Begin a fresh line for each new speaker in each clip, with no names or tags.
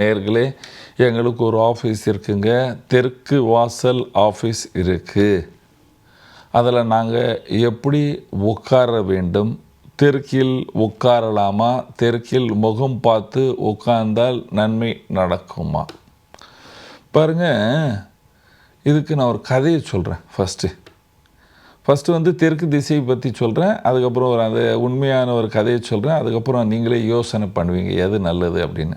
நேயர்களே, எங்களுக்கு ஒரு ஆஃபீஸ் இருக்குங்க. தெற்கு வாசல் ஆஃபீஸ் இருக்குது. அதில் நாங்கள் எப்படி உட்கார வேண்டும்? தெற்கில் உட்காரலாமா? தெற்கில் முகம் பார்த்து உட்கார்ந்தால் நன்மை நடக்குமா? பாருங்கள், இதுக்கு நான் ஒரு கதையை சொல்கிறேன். ஃபஸ்ட்டு வந்து தெற்கு திசையை பற்றி சொல்கிறேன். அதுக்கப்புறம் அந்த உண்மையான ஒரு கதையை சொல்கிறேன். அதுக்கப்புறம் நீங்களே யோசனை பண்ணுவீங்க எது நல்லது அப்படின்னு.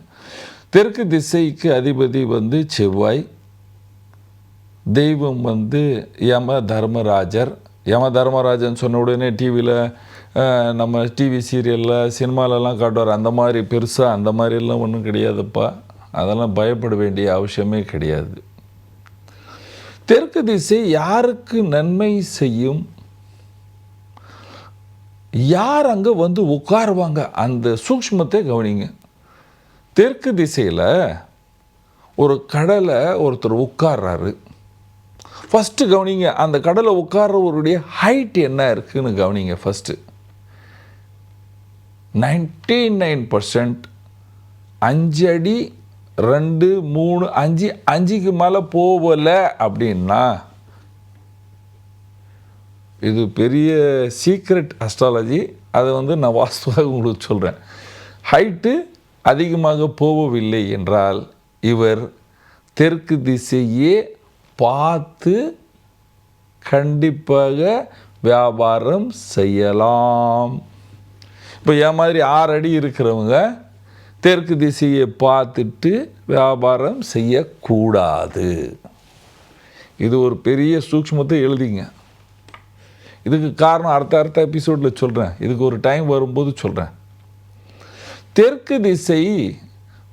தெற்கு திசைக்கு அதிபதி வந்து செவ்வாய். தெய்வம் வந்து யம தர்மராஜன் சொன்ன உடனே டிவியில் நம்ம டிவி சீரியலில் சினிமாலெல்லாம் காட்டுவார். அந்த மாதிரி பெருசாக அந்த மாதிரிலாம் ஒன்றும் கிடையாதுப்பா. அதெல்லாம் பயப்பட வேண்டிய அவசியமே கிடையாது. தெற்கு திசை யாருக்கு நன்மை செய்யும்? யார் அங்கே வந்து உட்காருவாங்க? அந்த சூக்ஷ்மத்தை கவனிங்க. தெற்கு திசையில் ஒரு கடலை ஒருத்தர் உட்கார்றாரு. ஃபஸ்ட்டு கவனிங்க, அந்த கடலை உட்கார்றவருடைய ஹைட் என்ன இருக்குதுன்னு கவனிங்க. ஃபஸ்ட்டு 99% 5 அடி 2, 3, 5க்கு மேலே போகலை அப்படின்னா இது பெரிய சீக்ரெட் அஸ்ட்ராலஜி. அதை வந்து நான் வாஸ்துவாக உங்களுக்கு சொல்கிறேன். ஹைட்டு அதிகமாக போகவில்லை என்றால் இவர் தெற்கு திசையே பார்த்து கண்டிப்பாக வியாபாரம் செய்யலாம். இப்போ என் மாதிரி 6 அடி இருக்கிறவங்க தெற்கு திசையை பார்த்துட்டு வியாபாரம் செய்யக்கூடாது. இது ஒரு பெரிய சூக்ஷ்மத்தை எழுதிங்க. இதுக்கு காரணம் அடுத்த எபிசோடில் சொல்கிறேன். இதுக்கு ஒரு டைம் வரும்போது சொல்கிறேன். தெற்கு திசை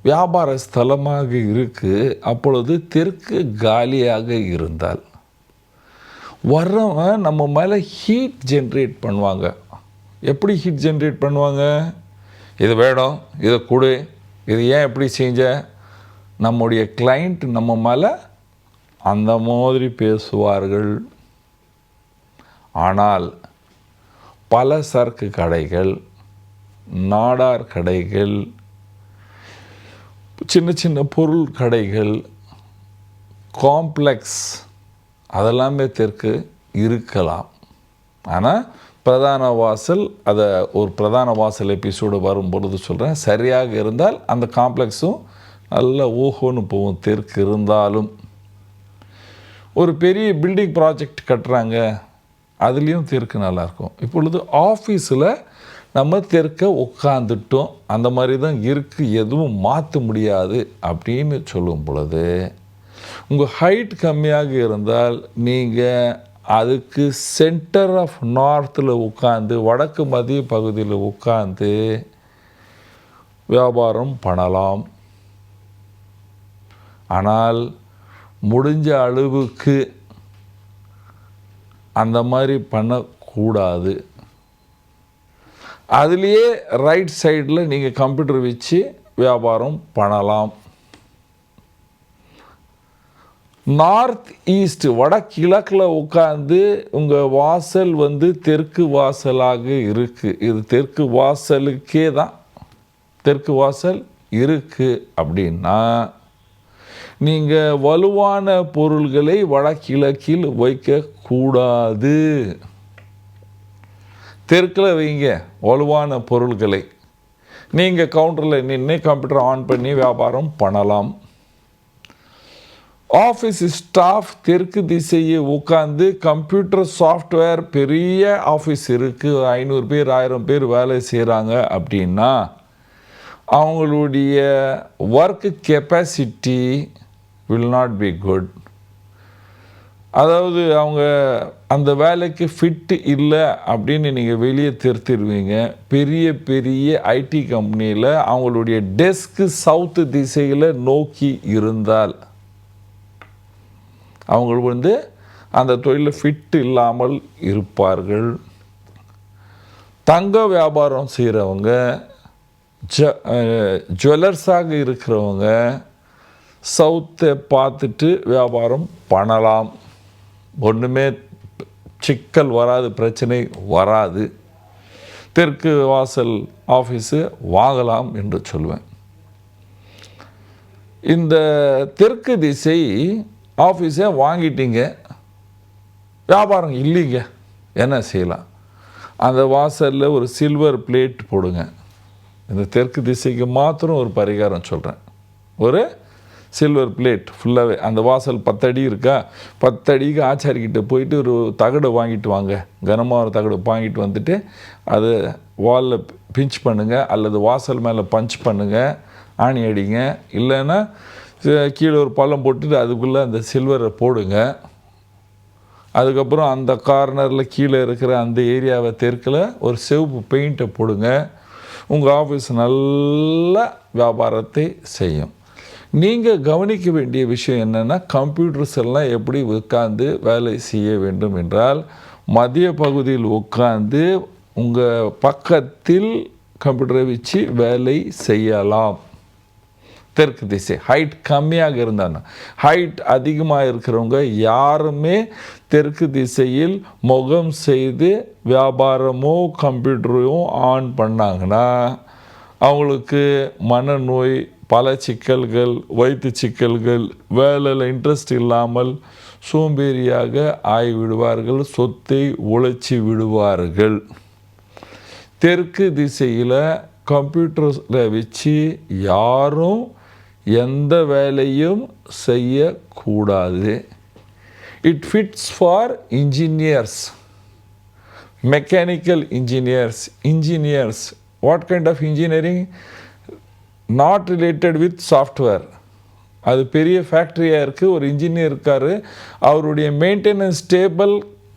வியாபார ஸ்தலமாக இருக்குது. அப்பொழுது தெற்கு காலியாக இருந்தால் வர்றவங்க நம்ம மேலே ஹீட் ஜென்ரேட் பண்ணுவாங்க. எப்படி ஹீட் ஜென்ரேட் பண்ணுவாங்க? இது வேணும், இதை கொடு, இது ஏன் எப்படி செஞ்ச? நம்முடைய கிளைண்ட் நம்ம மேலே அந்த மாதிரி பேசுவார்கள். ஆனால் பல சரக்கு கடைகள், நாடார் கடைகள், சின்ன சின்ன பொருள் கடைகள், காம்ப்ளெக்ஸ் அதெல்லாமே தெற்கு இருக்கலாம். ஆனால் பிரதான வாசல், அதை ஒரு பிரதான வாசல் எபிசோடு வரும்பொழுது சொல்கிறேன். சரியாக இருந்தால் அந்த காம்ப்ளெக்ஸும் நல்ல ஓஹோன்னு போகும். தெற்கு இருந்தாலும் ஒரு பெரிய பில்டிங் ப்ராஜெக்ட் கட்டுறாங்க, அதுலேயும் தெற்கு நல்லாயிருக்கும். இப்பொழுது ஆஃபீஸில் நம்ம தெற்க உட்காந்துட்டோம், அந்த மாதிரி தான் இருக்குது, எதுவும் மாற்ற முடியாது அப்படின்னு சொல்லும் பொழுது உங்கள் ஹைட் கம்மியாக இருந்தால் நீங்கள் அதுக்கு சென்டர் ஆஃப் நார்த்தில் உட்காந்து, வடக்கு மத்திய பகுதியில் உட்காந்து வியாபாரம் பண்ணலாம். ஆனால் முடிஞ்ச அளவுக்கு அந்த மாதிரி பண்ணக்கூடாது. அதுலேயே ரைட் சைடில் நீங்கள் கம்ப்யூட்டர் வச்சு வியாபாரம் பண்ணலாம். நார்த் ஈஸ்ட் வடகிழக்கில் உட்காந்து உங்கள் வாசல் வந்து தெற்கு வாசலாக இருக்குது. இது தெற்கு வாசலுக்கே தான் தெற்கு வாசல் இருக்குது அப்படின்னா நீங்கள் வலுவான பொருள்களை வடகிழக்கில் வைக்கக்கூடாது. தெற்கில் வைங்க வலுவான பொருள்களை. நீங்கள் கவுண்டரில் நின்று கம்ப்யூட்டர் ஆன் பண்ணி வியாபாரம் பண்ணலாம். ஆஃபீஸ் ஸ்டாஃப் தெற்கு திசையை உட்காந்து கம்ப்யூட்டர் சாஃப்ட்வேர், பெரிய ஆஃபீஸ் இருக்குது, 500 பேர் 1000 பேர் வேலை செய்கிறாங்க அப்படின்னா அவங்களுடைய work capacity will not be good. அதாவது அவங்க அந்த வேலைக்கு ஃபிட்டு இல்லை அப்படின்னு நீங்கள் வெளியே தெரிவிங்க. பெரிய பெரிய ஐடி கம்பெனியில் அவங்களுடைய டெஸ்க்கு சவுத்து திசையில் நோக்கி இருந்தால் அவங்களுக்கு வந்து அந்த தொழிலில் ஃபிட்டு இல்லாமல் இருப்பார்கள். தங்க வியாபாரம் செய்கிறவங்க, ஜுவல்லர்ஸாக இருக்கிறவங்க சவுத்தை பார்த்துட்டு வியாபாரம் பண்ணலாம். ஒன்றுமே சிக்கல் வராது, பிரச்சனை வராது. தெற்கு வாசல் ஆஃபீஸு வாங்கலாம் என்று சொல்லுவேன். இந்த தெற்கு திசை ஆஃபீஸை வாங்கிட்டீங்க, வியாபாரம் இல்லைங்க, என்ன செய்யலாம்? அந்த வாசலில் ஒரு சில்வர் பிளேட் போடுங்க. இந்த தெற்கு திசைக்கு மாத்திரம் ஒரு பரிகாரம் சொல்கிறேன். ஒரு சில்வர் பிளேட் ஃபுல்லாகவே, அந்த வாசல் 10 அடி இருக்கா, 10 அடிக்கு ஆச்சாரிக்கிட்ட போயிட்டு ஒரு தகடு வாங்கிட்டு வாங்க, கனமாக ஒரு தகடு வாங்கிட்டு வந்துட்டு அதை வாலில் பிஞ்ச் பண்ணுங்கள், அல்லது வாசல் மேலே பஞ்ச் பண்ணுங்கள், ஆணி அடிங்க. இல்லைன்னா கீழே ஒரு பள்ளம் போட்டுட்டு அதுக்குள்ளே அந்த சில்வரை போடுங்க. அதுக்கப்புறம் அந்த கார்னரில் கீழே இருக்கிற அந்த ஏரியாவை தெற்கில் ஒரு சிவப்பு பெயிண்ட்டை போடுங்க. உங்கள் ஆஃபீஸ் நல்ல வியாபாரத்தை செய்யும். நீங்கள் கவனிக்க வேண்டிய விஷயம் என்னென்னா, கம்ப்யூட்டர்ஸ் எல்லாம் எப்படி உட்கார்ந்து வேலை செய்ய வேண்டும் என்றால், மதிய பகுதியில் உட்கார்ந்து உங்கள் பக்கத்தில் கம்ப்யூட்டரை வச்சு வேலை செய்யலாம். தெற்கு திசை ஹைட் கம்மியாக இருந்தாங்க. ஹைட் அதிகமாக இருக்கிறவங்க யாருமே தெற்கு திசையில் முகம் செய்து வியாபாரமோ கம்ப்யூட்டரையும் ஆன் பண்ணாங்கன்னா அவங்களுக்கு மனநோய், பல சிக்கல்கள், வயிற்று சிக்கல்கள், வேலையில் இன்ட்ரெஸ்ட் இல்லாமல் சோம்பேறியாக ஆகிவிடுவார்கள், சொத்தை உழைச்சி விடுவார்கள். தெற்கு திசையில் கம்ப்யூட்டரில் வச்சு யாரும் எந்த வேலையும் செய்யக்கூடாது. It fits for engineers, mechanical engineers. What kind of engineering? Not related with software. அது பெரிய ஃபேக்ட்ரியாக இருக்குது, ஒரு இன்ஜினியர் இருக்கார், அவருடைய maintenance table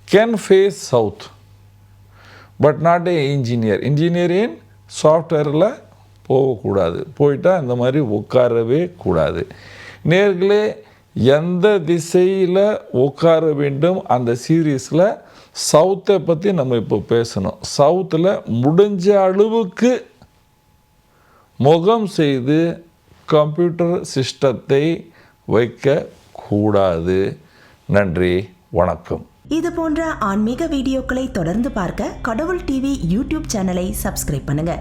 can face south, but not a engineer. Engineering சாஃப்ட்வேரில் போகக்கூடாது, போயிட்டால் இந்த மாதிரி உட்காரவே கூடாது. நேர்களே, எந்த திசையில் உட்கார வேண்டும் அந்த சீரீஸில் சவுத்தை பற்றி நம்ம இப்போ பேசணும். சவுத்தில் முடிஞ்ச அளவுக்கு முகம் செய்து கம்ப்யூட்டர் சிஸ்டத்தை வைக்கக்கூடாது. நன்றி, வணக்கம்.
இது போன்ற ஆன்மீக வீடியோக்களை தொடர்ந்து பார்க்க கடவுள் டிவி யூடியூப் சேனலை சப்ஸ்கிரைப் பண்ணுங்க.